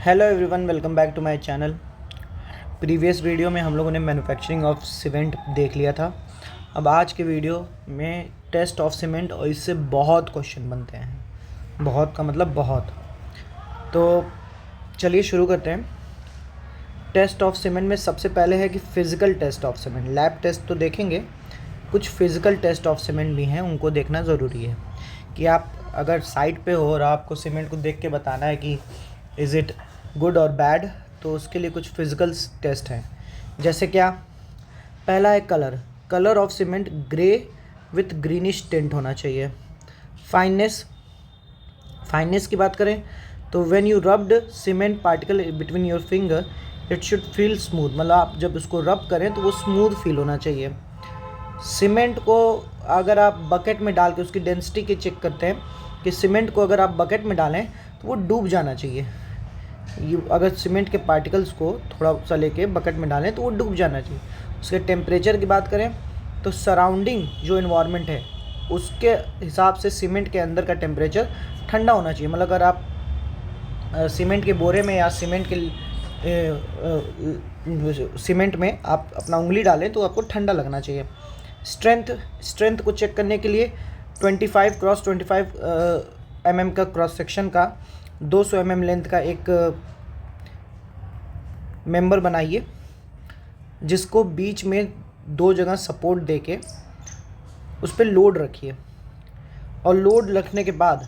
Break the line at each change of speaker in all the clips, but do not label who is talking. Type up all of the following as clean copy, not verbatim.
Hello everyone, welcome back to my channel. Previous video में हम लोगों ने मैन्युफैक्चरिंग ऑफ सीमेंट देख लिया था। अब आज के वीडियो में टेस्ट ऑफ सीमेंट, और इससे बहुत क्वेश्चन बनते हैं। बहुत का मतलब बहुत। तो चलिए शुरू करते हैं। टेस्ट ऑफ सीमेंट में सबसे पहले है कि physical test of cement. Lab test तो देखेंगे, कुछ फ़िज़िकल टेस्ट ऑफ सीमेंट भी हैं, उनको देखना ज़रूरी है। कि आप अगर साइट पे हो और आपको सीमेंट को देख के बताना है कि इज़ इट गुड और बैड, तो उसके लिए कुछ फिज़िकल टेस्ट हैं। जैसे क्या, पहला है colour of cement grey with greenish tint होना चाहिए। फाइननेस की बात करें तो when you rubbed cement particle between your finger it should feel smooth, मतलब आप जब उसको रब करें तो वो स्मूथ फील होना चाहिए। सीमेंट को अगर आप बकेट में डाल के उसकी डेंसिटी के चेक करते हैं कि सीमेंट को अगर आप बकेट में डालें तो वो डूब जाना चाहिए। अगर सीमेंट के पार्टिकल्स को थोड़ा सा लेके बकेट में डालें तो वो डूब जाना चाहिए। उसके टेम्परेचर की बात करें तो सराउंडिंग जो इन्वायरमेंट है उसके हिसाब से सीमेंट के अंदर का टेम्परेचर ठंडा होना चाहिए। मतलब अगर आप सीमेंट के बोरे में या सीमेंट में आप अपना उंगली डालें तो आपको ठंडा लगना चाहिए। स्ट्रेंथ को चेक करने के लिए 25x25 mm का क्रॉस सेक्शन का 200 mm लेंथ का एक मेंबर बनाइए, जिसको बीच में दो जगह सपोर्ट देके उस पर लोड रखिए, और लोड रखने के बाद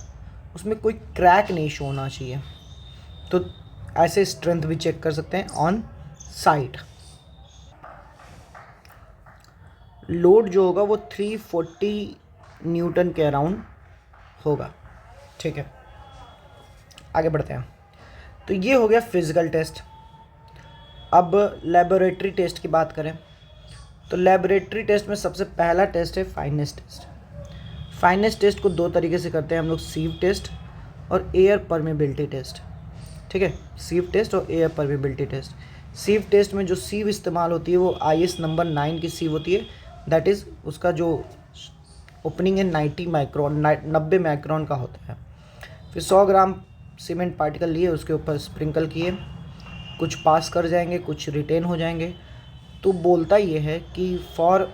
उसमें कोई क्रैक नहीं शो होना चाहिए। तो ऐसे स्ट्रेंथ भी चेक कर सकते हैं ऑन साइट। लोड जो होगा वो 340 न्यूटन के अराउंड होगा। ठीक है, आगे बढ़ते हैं। तो ये हो गया फिज़िकल टेस्ट। अब लेबोरेटरी टेस्ट की बात करें तो लेबोरेटरी टेस्ट में सबसे पहला टेस्ट है फाइननेस टेस्ट। फाइननेस टेस्ट को दो तरीके से करते हैं हम लोग, सीव टेस्ट और एयर परमेबिलिटी टेस्ट। ठीक है, सीव टेस्ट और एयर परमेबिलिटी टेस्ट। सीव टेस्ट में जो सीव इस्तेमाल होती है वो IS नंबर 9 की सीव होती है। दैट इज़ उसका जो ओपनिंग है 90 माइक्रोन का होता है। फिर 100 ग्राम सीमेंट पार्टिकल लिए, उसके ऊपर स्प्रिंकल किए, कुछ पास कर जाएंगे, कुछ रिटेन हो जाएंगे। तो बोलता ये है कि for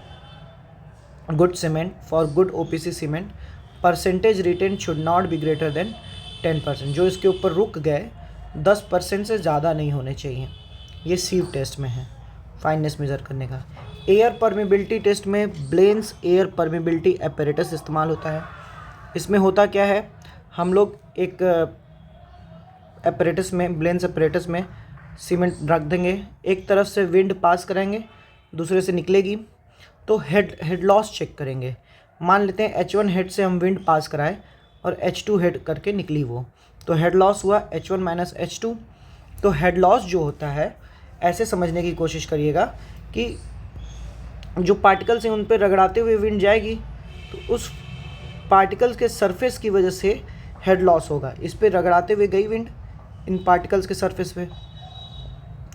good cement, for good OPC cement, percentage retain should not be greater than 10%। जो इसके ऊपर रुक गए 10% से ज़्यादा नहीं होने चाहिए। ये सीव टेस्ट में है फाइननेस मेज़र करने का। एयर परमेबिलिटी टेस्ट में ब्लेंस एयर परमेबिलिटी एपरेटस इस्तेमाल होता है। इसमें होता क्या है, हम लोग एक एपरेटस में, ब्लेंस एपरेटस में सीमेंट रख देंगे, एक तरफ से विंड पास कराएंगे, दूसरे से निकलेगी, तो हेड लॉस चेक करेंगे। मान लेते हैं H1 हेड से हम विंड पास कराए और H2 हेड करके निकली वो, तो हेड लॉस हुआ H1 माइनस H2। तो हेड लॉस जो होता है, ऐसे समझने की कोशिश करिएगा कि जो पार्टिकल्स हैं उन पर रगड़ाते हुए विंड जाएगी तो उस पार्टिकल्स के सरफेस की वजह से हेड लॉस होगा। इस पर रगड़ाते हुए गई विंड इन पार्टिकल्स के सरफेस पे,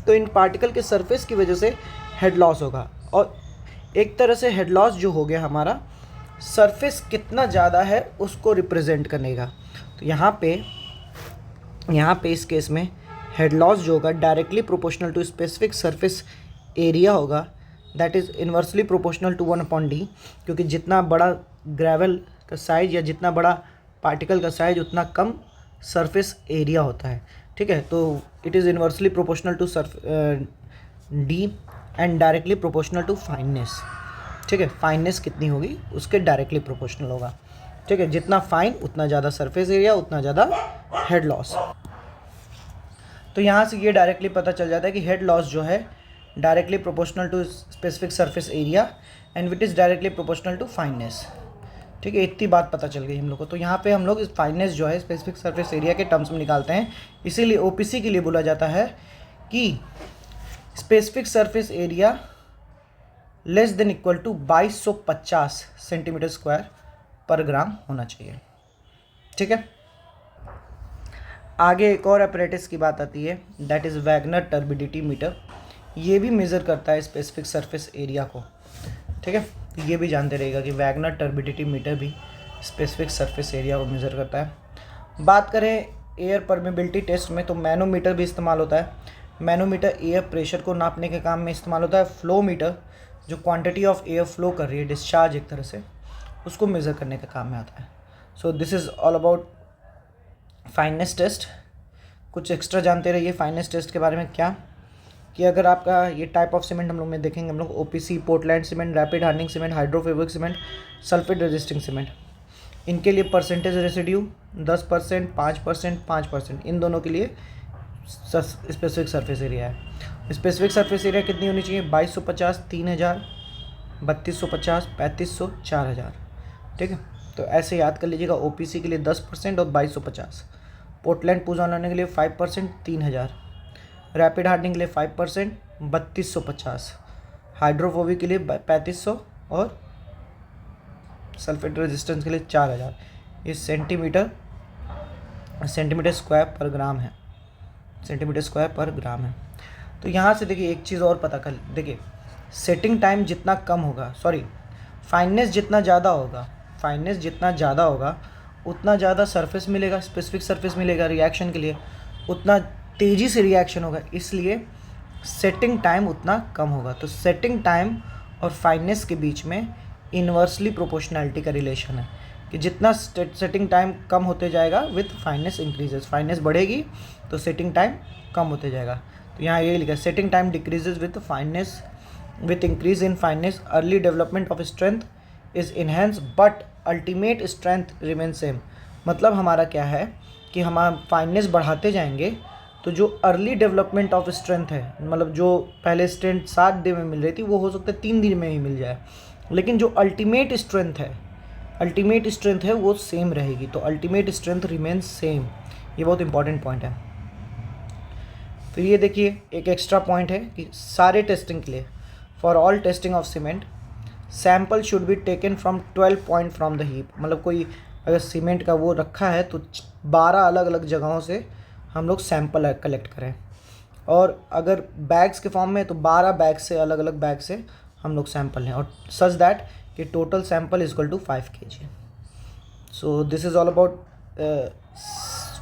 तो इन पार्टिकल के सरफेस की वजह से हेड लॉस होगा। और एक तरह से हेड लॉस जो हो गया हमारा, सरफेस कितना ज़्यादा है उसको रिप्रेजेंट करने का। तो यहाँ पे इस केस में हेड लॉस जो होगा directly proportional to specific surface area होगा, that is inversely proportional to 1/d, क्योंकि जितना बड़ा ग्रेवल का साइज या जितना बड़ा पार्टिकल का साइज उतना कम सरफेस एरिया होता है। ठीक है, तो it is inversely proportional to D and directly proportional to fineness. ठीक है, फाइननेस कितनी होगी उसके डायरेक्टली प्रोपोर्शनल होगा। ठीक है, जितना फाइन उतना ज़्यादा सरफेस एरिया, उतना ज़्यादा हेड लॉस। तो यहाँ से ये डायरेक्टली पता चल जाता है कि हेड लॉस जो है directly proportional to specific surface area and it is directly proportional to fineness. ठीक है, इतनी बात पता चल गई हम लोग को। तो यहाँ पे हम लोग इस फाइननेस जो है स्पेसिफिक सरफेस एरिया के टर्म्स में निकालते हैं। इसीलिए OPC के लिए बोला जाता है कि specific surface area less than equal to 2250 centimetre square पर ग्राम होना चाहिए। ठीक है, आगे एक और अपरेटस की बात आती है, that is Wagner turbidity meter. ये भी मेज़र करता है स्पेसिफिक सरफेस एरिया को। ठीक है, ये भी जानते रहेगा कि वैगनर टर्बिडिटी मीटर भी स्पेसिफिक सरफेस एरिया को मेज़र करता है। बात करें एयर परमेबिलिटी टेस्ट में तो मैनोमीटर भी इस्तेमाल होता है। मैनोमीटर एयर प्रेशर को नापने के काम में इस्तेमाल होता है। फ्लो मीटर जो क्वांटिटी ऑफ एयर फ्लो कर रही है, डिस्चार्ज एक तरह से, उसको मेज़र करने के काम में आता है। So this is all about fineness test. कुछ एक्स्ट्रा जानते रहिए फाइननेस टेस्ट के बारे में, क्या कि अगर आपका ये टाइप ऑफ सीमेंट हम लोग में देखेंगे, हम लोग OPC, Portland cement, rapid hardening cement, hydrophobic cement, sulphate resisting cement, इनके लिए परसेंटेज रेसिड्यू 10%, 5%, 5%, इन दोनों के लिए स्पेसिफिक सरफेस एरिया है। स्पेसिफिक सरफेस एरिया कितनी होनी चाहिए? 2250, 3000, 3250, 3500, 4000। ठीक है, तो ऐसे याद कर लीजिएगा। ओपीसी के लिए 10% और 2250, पोर्टलैंड पूजा लाने के लिए 5%, 3000, रैपिड हार्डनिंग के लिए 5%, 3250, हाइड्रोफोबिक के लिए 3500 और सल्फेट रेजिस्टेंस के लिए 4000। ये सेंटीमीटर स्क्वायर पर ग्राम है, सेंटीमीटर स्क्वायर पर ग्राम है। तो यहाँ से देखिए एक चीज़ और पता कर, देखिए सेटिंग टाइम जितना कम होगा, सॉरी फाइननेस जितना ज़्यादा होगा उतना ज़्यादा सरफेस मिलेगा, स्पेसिफिक सरफेस मिलेगा रिएक्शन के लिए, उतना तेज़ी से रिएक्शन होगा, इसलिए सेटिंग टाइम उतना कम होगा। तो सेटिंग टाइम और फाइननेस के बीच में इन्वर्सली प्रोपोर्शनैलिटी का रिलेशन है कि जितना सेटिंग टाइम कम होते जाएगा विथ फाइननेस इंक्रीजेस, फाइननेस बढ़ेगी तो सेटिंग टाइम कम होते जाएगा। तो यहाँ ये लिखा है setting time decreases with fineness, with increase in fineness early development of strength is enhance but ultimate strength remain same. मतलब हमारा क्या है कि हम फाइननेस बढ़ाते जाएंगे तो जो अर्ली डेवलपमेंट ऑफ स्ट्रेंथ है, मतलब जो पहले स्ट्रेंथ 7 दिन में मिल रही थी वो हो सकता है 3 दिन में ही मिल जाए, लेकिन जो अल्टीमेट स्ट्रेंथ है वो सेम रहेगी। तो अल्टीमेट स्ट्रेंथ रिमेन्स सेम, ये बहुत इंपॉर्टेंट पॉइंट है। फिर ये देखिए एक एक्स्ट्रा पॉइंट है कि सारे टेस्टिंग के लिए, for all testing of cement sample should be taken from 12 point from the heap. मतलब कोई अगर सीमेंट का वो रखा है तो 12 अलग अलग जगहों से हम लोग सैम्पल कलेक्ट करें, और अगर बैग्स के फॉर्म में तो 12 बैग से, अलग अलग बैग से हम लोग सैंपल लें, और सच दैट कि total sample is equal to 5 kg। So this is all about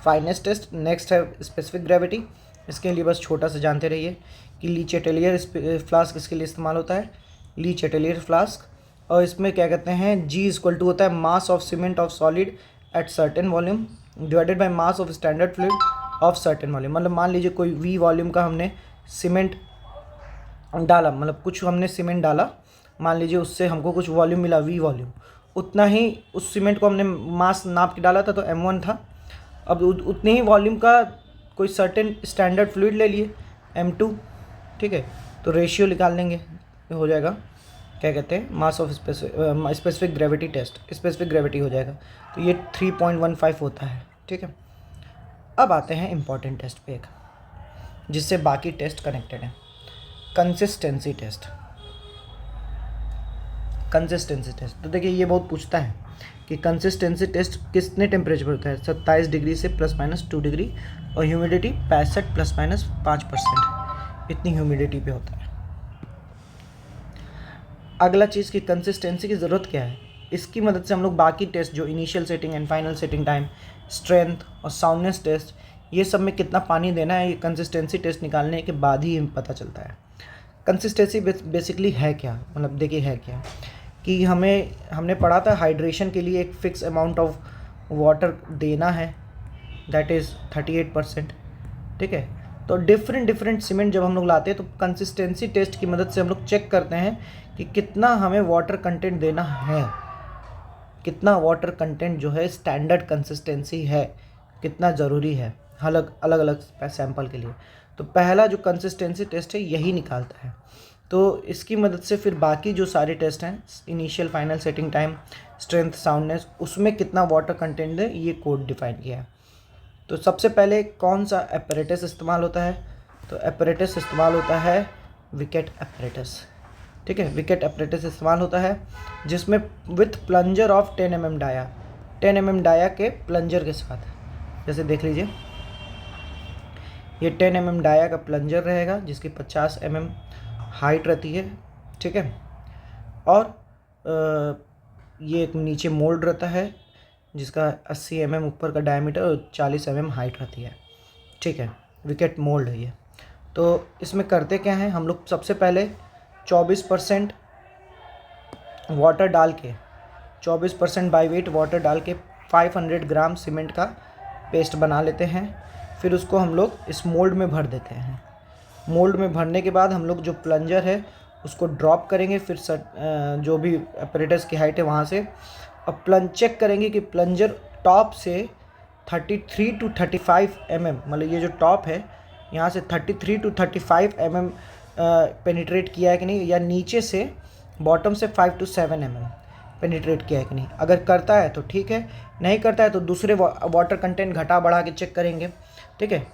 fineness test. Next है स्पेसिफिक ग्रेविटी। इसके लिए बस छोटा सा जानते रहिए कि ली चैटेलियर फ्लास्क इसके लिए इस्तेमाल होता है, ली चैटेलियर फ्लास्क। और इसमें क्या कहते हैं, जी इक्वल टू होता है mass of cement of solid at certain volume divided by mass of standard fluid of certain volume. मतलब मान लीजिए कोई वी वॉल्यूम का हमने सीमेंट डाला, मतलब कुछ हमने सीमेंट डाला, मान लीजिए उससे हमको कुछ वॉल्यूम मिला वी वॉल्यूम, उतना ही उस सीमेंट को हमने मास नाप के डाला था तो m1 था। अब उतने ही वॉल्यूम का कोई सर्टेन स्टैंडर्ड फ्लूइड ले लिए m2, ठीक है, तो रेशियो निकाल लेंगे, हो जाएगा क्या कहते हैं mass of specific gravity test, specific gravity हो जाएगा, तो ये 3.15 होता है। ठीक है, अब आते हैं इम्पॉर्टेंट टेस्ट पे एक, जिससे बाकी टेस्ट कनेक्टेड है, कंसिस्टेंसी टेस्ट। कंसिस्टेंसी टेस्ट तो देखिए ये बहुत पूछता है कि कंसिस्टेंसी टेस्ट कितने टेम्परेचर पर होता है, 27 डिग्री से +-2 डिग्री, और ह्यूमिडिटी 65 +-5%, इतनी ह्यूमिडिटी पे होता है। अगला चीज़ की कंसिस्टेंसी की ज़रूरत क्या है, इसकी मदद से हम लोग बाकी टेस्ट जो initial setting and final setting time, strength और साउंडनेस टेस्ट, ये सब में कितना पानी देना है, ये कंसिस्टेंसी टेस्ट निकालने के बाद ही पता चलता है। कंसिस्टेंसी बेसिकली है क्या, मतलब देखिए है क्या कि हमने पढ़ा था हाइड्रेशन के लिए एक फ़िक्स अमाउंट ऑफ वाटर देना है, दैट इज़ 38%। ठीक है, तो डिफरेंट सीमेंट जब हम लोग लाते हैं तो कंसिस्टेंसी टेस्ट की मदद से हम लोग चेक करते हैं कि कितना हमें वाटर कंटेंट देना है, कितना वाटर कंटेंट जो है स्टैंडर्ड कंसिस्टेंसी है, कितना ज़रूरी है अलग अलग सैंपल के लिए। तो पहला जो कंसिस्टेंसी टेस्ट है यही निकालता है। तो इसकी मदद से फिर बाकी जो सारे टेस्ट हैं, initial final setting time, strength, soundness, उसमें कितना वाटर कंटेंट है ये कोड डिफाइन किया है। तो सबसे पहले कौन सा एपरेटस इस्तेमाल होता है, तो एपरेटस इस्तेमाल होता है विकेट एपरेटस। ठीक है, विकेट एपरेटस इस्तेमाल होता है जिसमें with plunger of 10 mm dia, 10 mm dia के प्लंजर के साथ, जैसे देख लीजिए ये 10 mm डाया का प्लंजर रहेगा जिसकी 50 mm हाइट रहती है। ठीक है, और ये एक नीचे मोल्ड रहता है जिसका 80 mm ऊपर का डायमीटर और 40 mm हाइट रहती है। ठीक है, विकेट मोल्ड है ये। तो इसमें करते क्या हैं हम लोग, सबसे पहले 24% वाटर डाल के 24% बाई वेट वाटर डाल के 500 ग्राम सीमेंट का पेस्ट बना लेते हैं। फिर उसको हम लोग इस मोल्ड में भर देते हैं। मोल्ड में भरने के बाद हम लोग जो प्लंजर है उसको ड्रॉप करेंगे, फिर जो भी अपरेटस की हाइट है वहाँ से अब चेक करेंगे कि प्लंजर टॉप से 33 टू 35 mm, मतलब ये जो टॉप है यहाँ से 33 टू 35 mm पेनिट्रेट किया है कि नहीं, या नीचे से बॉटम से 5 टू 7 mm पेनिट्रेट किया है कि नहीं। अगर करता है तो ठीक है, नहीं करता है तो दूसरे वाटर कंटेंट घटा बढ़ा के चेक करेंगे। ठीक है,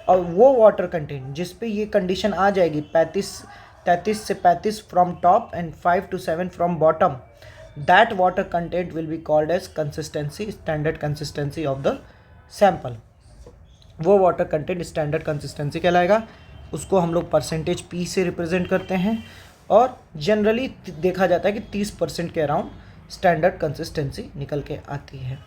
और वो वाटर कंटेंट जिस पे ये कंडीशन आ जाएगी 33 से 35 from top and 5 to 7 from bottom, that water content will be called as consistency, standard consistency of the sample. वो वाटर कंटेंट स्टैंडर्ड कंसिस्टेंसी कहलाएगा। उसको हम लोग परसेंटेज पी से रिप्रेजेंट करते हैं और जनरली देखा जाता है कि 30% के अराउंड स्टैंडर्ड कंसिस्टेंसी निकल के आती है।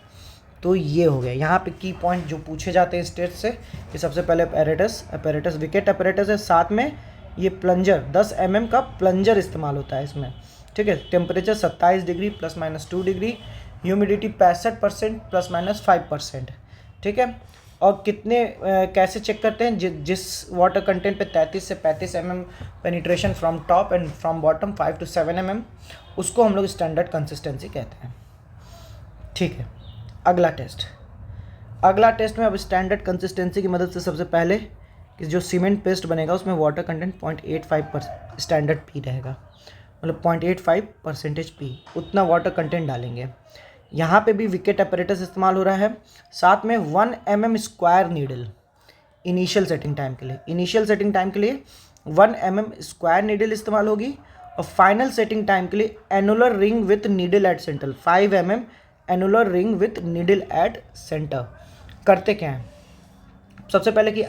तो ये हो गया। यहाँ पे की पॉइंट जो पूछे जाते हैं स्टेट से कि सबसे पहले अपैरेटस विकेट अपैरेटस है, साथ में ये प्लंजर 10 mm का प्लंजर इस्तेमाल होता है इसमें। ठीक है, टेम्परेचर 27 डिग्री ±2 डिग्री, ह्यूमिडिटी 65% ±5%। ठीक है, और कितने कैसे चेक करते हैं, जिस वाटर कंटेंट पे 33 से 35 mm penetration from top and from bottom 5 to 7 mm, उसको हम लोग स्टैंडर्ड कंसिस्टेंसी कहते हैं। ठीक है, अगला टेस्ट में अब स्टैंडर्ड कंसिस्टेंसी की मदद से सबसे पहले कि जो सीमेंट पेस्ट बनेगा उसमें वाटर कंटेंट 0.85 स्टैंडर्ड पी रहेगा, मतलब 0.85% पी, उतना वाटर कंटेंट डालेंगे। यहाँ पे भी विकेट अपैरेटस इस्तेमाल हो रहा है, साथ में 1 mm square needle initial setting time के लिए 1 mm स्क्वायर नीडल इस्तेमाल होगी, और फाइनल सेटिंग टाइम के लिए annular ring with needle at centre, 5 mm annular ring with needle at centre. करते क्या है, सबसे पहले कि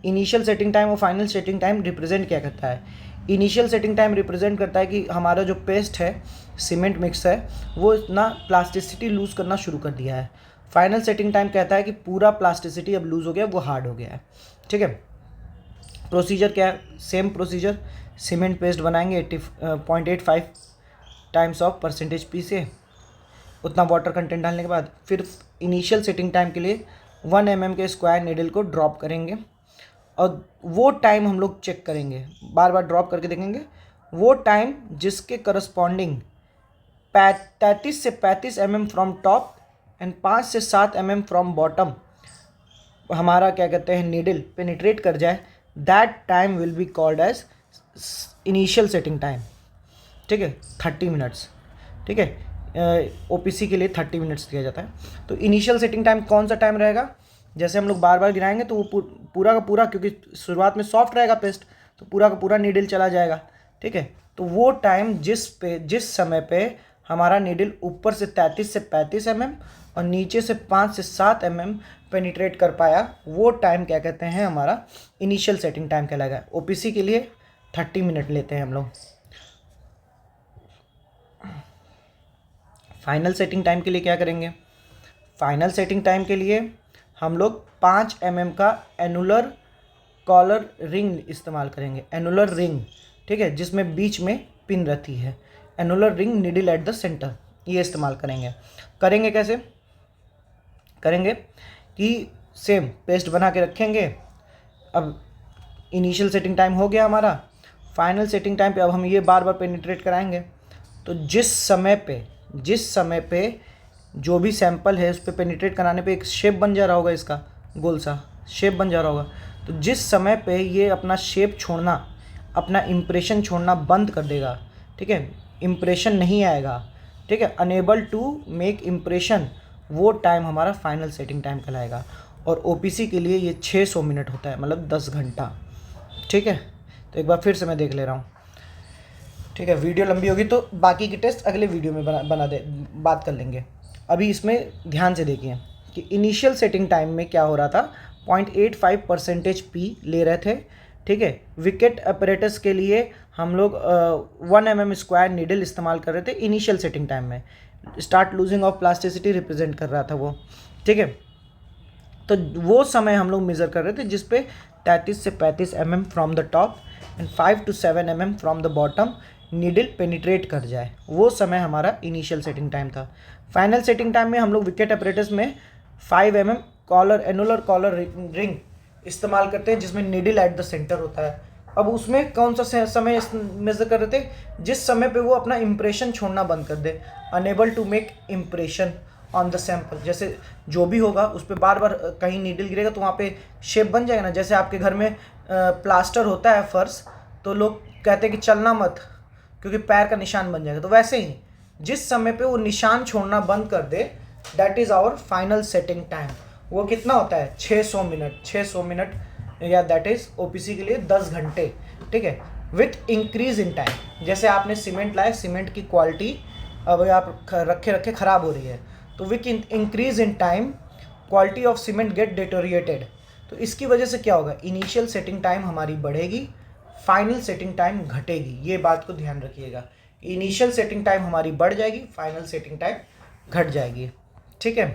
इनिशियल सेटिंग टाइम और फाइनल सेटिंग टाइम रिप्रेजेंट क्या करता है। इनिशियल सेटिंग टाइम रिप्रेजेंट करता है कि हमारा जो पेस्ट है, सीमेंट मिक्स है, वो इतना प्लास्टिसिटी लूज़ करना शुरू कर दिया है। फाइनल सेटिंग टाइम कहता है कि पूरा प्लास्टिसिटी अब लूज़ हो गया, वो हार्ड हो गया है। ठीक है, प्रोसीजर क्या है, सेम प्रोसीजर, सीमेंट पेस्ट बनाएंगे 0.85 टाइम्स ऑफ परसेंटेज पी से, उतना वाटर कंटेंट डालने के बाद फिर इनिशियल सेटिंग टाइम के लिए 1 mm के स्क्वायर नीडल को ड्रॉप करेंगे, और वो टाइम हम लोग चेक करेंगे, बार बार ड्रॉप करके देखेंगे वो टाइम जिसके करस्पॉन्डिंग 33 से 35 mm फ्रॉम टॉप एंड 5 से 7 mm फ्रॉम बॉटम हमारा क्या कहते हैं नीडल पेनिट्रेट कर जाए, that time will be called as initial setting time. ठीक है, 30 मिनट्स। ठीक है, ओपीसी के लिए 30 मिनट्स दिया जाता है। तो इनिशियल सेटिंग टाइम कौन सा टाइम रहेगा, जैसे हम लोग बार बार गिराएंगे तो वो पूरा का पूरा, क्योंकि शुरुआत में सॉफ्ट रहेगा पेस्ट, तो पूरा का पूरा नीडल चला जाएगा। ठीक है, तो वो टाइम जिस समय पे हमारा नीडल ऊपर से 33 से 35 mm और नीचे से 5 से 7 mm पेनिट्रेट कर पाया, वो टाइम क्या कहते हैं, हमारा इनिशियल सेटिंग टाइम कहलाएगा। ओपीसी के लिए 30 मिनट लेते हैं हम लोग। फाइनल सेटिंग टाइम के लिए क्या करेंगे, फाइनल सेटिंग टाइम के लिए हम लोग 5 mm का एनुलर कॉलर रिंग इस्तेमाल करेंगे, एनुलर रिंग। ठीक है, जिसमें बीच में पिन रहती है, annular ring needle at the centre, ये इस्तेमाल करेंगे कैसे करेंगे कि सेम पेस्ट बना के रखेंगे। अब इनिशियल सेटिंग टाइम हो गया हमारा, फाइनल सेटिंग टाइम पे अब हम ये बार बार पेनिट्रेट कराएंगे। तो जिस समय पे जो भी सैंपल है उस पर पेनिट्रेट कराने पे एक शेप बन जा रहा होगा, इसका गोल सा शेप बन जा रहा होगा, तो जिस समय पे ये अपना शेप छोड़ना, अपना इम्प्रेशन छोड़ना बंद कर देगा, ठीक है, इम्प्रेशन नहीं आएगा, ठीक है, अनेबल टू मेक इम्प्रेशन, वो टाइम हमारा फाइनल सेटिंग टाइम कहलाएगा। और ओपीसी के लिए ये 600 मिनट होता है, मतलब 10 घंटा। ठीक है, तो एक बार फिर से मैं देख ले रहा हूँ। ठीक है, वीडियो लंबी होगी तो बाकी की टेस्ट अगले वीडियो में बात कर लेंगे। अभी इसमें ध्यान से देखिए कि इनिशियल सेटिंग टाइम में क्या हो रहा था, 0.85% पी ले रहे थे। ठीक है, विकेट अपैरेटस के लिए हम लोग 1 mm स्क्वायर नीडल इस्तेमाल कर रहे थे इनिशियल सेटिंग टाइम में, start losing of plasticity represent कर रहा था वो, ठीक है। तो वो समय हम लोग मेज़र कर रहे थे जिस पे 33 से 35 mm from the top and 5 to 7 mm from the bottom needle penetrate कर जाए, वो समय हमारा इनिशियल सेटिंग टाइम था। फाइनल सेटिंग टाइम में हम लोग विकेट अपरेटस में 5 mm collar annular collar ring इस्तेमाल करते हैं जिसमें नीडल एट द सेंटर होता है। अब उसमें कौन सा समय मेज़र कर रहे थे, जिस समय पे वो अपना इम्प्रेशन छोड़ना बंद कर दे, unable to make impression on the sample. जैसे जो भी होगा उस पर बार बार कहीं नीडल गिरेगा तो वहाँ पे शेप बन जाएगा ना। जैसे आपके घर में प्लास्टर होता है फर्श, तो लोग कहते हैं कि चलना मत क्योंकि पैर का निशान बन जाएगा, तो वैसे ही जिस समय पे वो निशान छोड़ना बंद कर दे, that is our final setting time. वो कितना होता है 600 मिनट या दैट इज़ ओपीसी के लिए 10 घंटे, ठीक है। विथ इंक्रीज इन टाइम, जैसे आपने सीमेंट लाए, सीमेंट की क्वालिटी अब आप रखे ख़राब हो रही है, तो with increase in time quality of cement get deteriorated. तो इसकी वजह से क्या होगा, इनिशियल सेटिंग टाइम हमारी बढ़ेगी, फाइनल सेटिंग टाइम घटेगी। ये बात को ध्यान रखिएगा, इनिशियल सेटिंग टाइम हमारी बढ़ जाएगी, फाइनल सेटिंग टाइम घट जाएगी, ठीक है।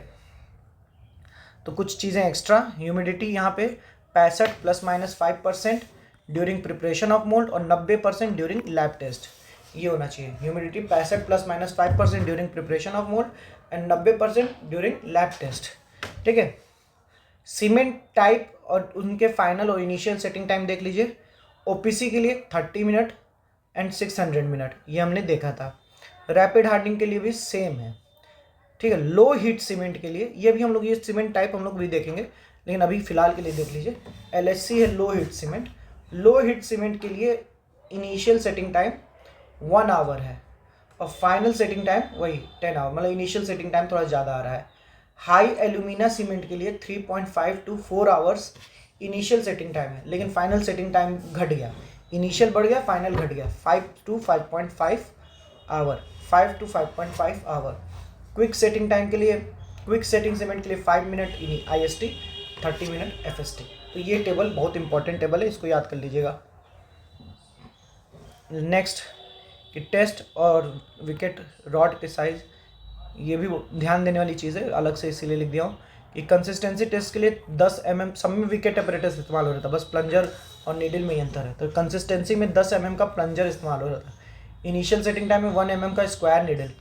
तो कुछ चीज़ें एक्स्ट्रा, ह्यूमिडिटी यहाँ पे 65 ± 5% ड्यूरिंग प्रिपरेशन ऑफ मोल्ड और 90% ड्यूरिंग लैब टेस्ट, ये होना चाहिए। Humidity 65 ± 5% during preparation of mould and 90% during lab test, ठीक है। सीमेंट टाइप और उनके फाइनल और इनिशियल सेटिंग टाइम देख लीजिए। ओपीसी के लिए 30 मिनट एंड 600 मिनट, ये हमने देखा था। रैपिड हार्डनिंग के लिए भी सेम है, ठीक है। लो हीट सीमेंट के लिए ये भी हम लोग, ये सीमेंट टाइप हम लोग भी देखेंगे, लेकिन अभी फिलहाल के लिए देख लीजिए। LHC है low heat cement. Low heat cement के लिए इनिशियल सेटिंग टाइम 1 आवर है और फाइनल सेटिंग टाइम वही 10 आवर, मतलब इनिशियल सेटिंग टाइम थोड़ा ज़्यादा आ रहा है। हाई एल्यूमिना सीमेंट के लिए 3.5 to 4 hours initial setting time है, लेकिन फाइनल सेटिंग टाइम घट गया, इनिशियल बढ़ गया, फाइनल घट गया, 5 to 5.5 hour, 5 to 5.5 hour. Quick setting time के लिए, क्विक सेटिंग सीमेंट के लिए 5 मिनट IST, 30 मिनट FST। तो ये टेबल बहुत इंपॉर्टेंट टेबल है, इसको याद कर लीजिएगा। नेक्स्ट कि टेस्ट और विकेट रॉड के साइज, ये भी ध्यान देने वाली चीज़ है, अलग से इसीलिए लिख दिया हूँ कि कंसिस्टेंसी टेस्ट के लिए 10 mm, सब में विकेट अपरेटस इस्तेमाल हो रहा था, बस प्लंजर और नीडल में ही अंतर है। तो कंसिस्टेंसी में 10 mm का प्लंजर इस्तेमाल हो रहा था। इनिशियल सेटिंग टाइम में 1 mm का square needle,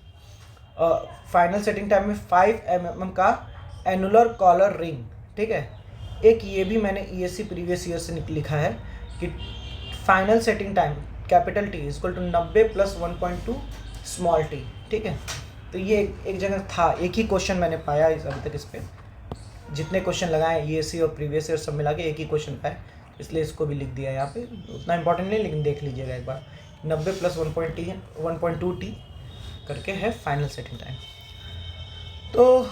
final setting time में 5 mm का एनुलर कॉलर रिंग, ठीक है। एक ये भी मैंने ESC प्रीवियस ईयर से लिखा है कि final setting time capital T equal to 90 + 1.2 small t, ठीक है। तो ये एक जगह था, एक ही क्वेश्चन मैंने पाया अभी तक इस पर, जितने क्वेश्चन लगाए ESC और प्रीवियस ईयर सब मिला के एक ही क्वेश्चन पाए, इसलिए इसको भी लिख दिया यहाँ पे। उतना इंपॉर्टेंट नहीं, लेकिन देख लीजिएगा एक बार। 90 + 1.2 t करके है फाइनल सेटिंग टाइम। तो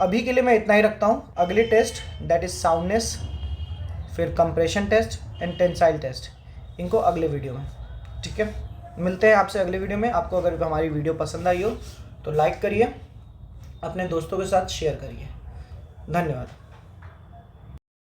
अभी के लिए मैं इतना ही रखता हूँ। अगली टेस्ट दैट इज़ साउंडनेस, फिर compression test and tensile test, इनको अगले वीडियो में, ठीक है। मिलते हैं आपसे अगले वीडियो में। आपको अगर हमारी वीडियो पसंद आई हो तो लाइक करिए, अपने दोस्तों के साथ शेयर करिए। धन्यवाद।